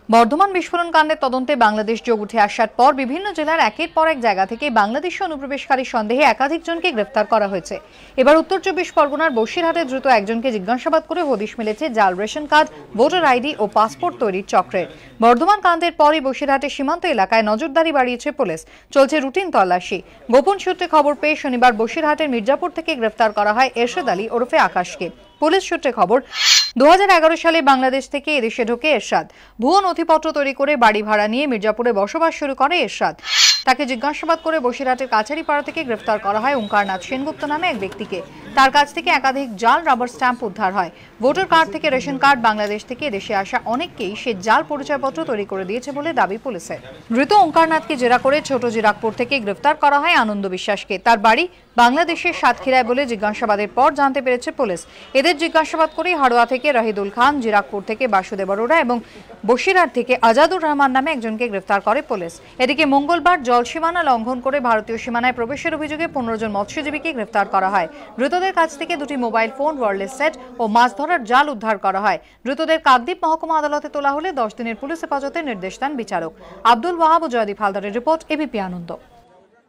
বর্ধমান বিস্ফোরণ কাণ্ডের তদন্তে বাংলাদেশ যোগ উঠে আসার পর বিভিন্ন জেলার একের পর এক জায়গা থেকে বাংলাদেশি অনুপ্রবেশকারী সন্দেহে একাধিক জনকে গ্রেফতার করা হয়েছে। এবার উত্তর 24 পরগনার বসিরহাটে দ্রুত একজনকে জিজ্ঞাসাবাদ করে হদিশ মিলেছে জাল রেশন কার্ড, ভোটার আইডি ও পাসপোর্ট তৈরির চক্রের। বর্ধমান কাণ্ডের পরই বসিরহাটের সীমান্ত এলাকায় নজরদারি বাড়িয়েছে পুলিশ। চলছে রুটিন তল্লাশি। গোপন সূত্রে খবর পেয়ে শনিবার বসিরহাটের মির্জাপুর থেকে গ্রেফতার করা হয় এরশাদ আলী ওরফে আকাশকে। পুলিশ সূত্রে খবর, 2011 সালে বাংলাদেশ থেকে এদেশে ঢোকে এরশাদ। ভুয়ো নথিপত্র তৈরি করে বাড়ি ভাড়া নিয়ে মির্জাপুরে বসবাস শুরু করে এরশাদ। তাকে জিজ্ঞাসাবাদ করে বসিরহাটের কাছারিপাড়া থেকে গ্রেফতার করা হয় ওঙ্কারনাথ সেনগুপ্ত নামে এক ব্যক্তিকে। তার কাছ থেকে একাধিক জাল রাবার স্ট্যাম্প উদ্ধার হয়। ভোটার কার্ড থেকে রেশন কার্ড, বাংলাদেশ থেকে দেশে আসা অনেককেই সে জাল পরিচয়পত্র তৈরি করে দিয়েছে বলে দাবি পুলিশের। ধৃত ওঙ্কারনাথকে জেরা করে ছোট জিরাকপুর থেকে গ্রেফতার করা হয় আনন্দ বিশ্বাসকে। তার বাড়ি বাংলাদেশের সাতক্ষীরায় বলে জিজ্ঞাসাবাদের পর জানতে পেরেছে পুলিশ। এদের জিজ্ঞাসাবাদ করে হাড়োয়া থেকে রাহিদুল খান, জিরাকপুর থেকে বাসুদেব অরোরা এবং বসিরহাট থেকে আজাদুর রহমান নামে একজনকে গ্রেফতার করে পুলিশ। এদিকে মঙ্গলবার জল সীমানা লঙ্ঘন করে ভারতীয় সীমানায় প্রবেশের অভিযোগে 15 জন মৎস্যজীবীকে গ্রেফতার করা হয়। ধৃতদের কাছ থেকে দুটি মোবাইল ফোন, ওয়্যারলেস সেট ও মাছ ধরার জাল উদ্ধার করা হয়। ধৃতদের কাকদ্বীপ মহকুমা আদালতে তোলা হলে 10 দিনের পুলিশ হেফাজতের নির্দেশ দেন বিচারক। আব্দুল ওয়াহাব ও জয়দীপ হালদারের রিপোর্ট, এবিপি আনন্দ।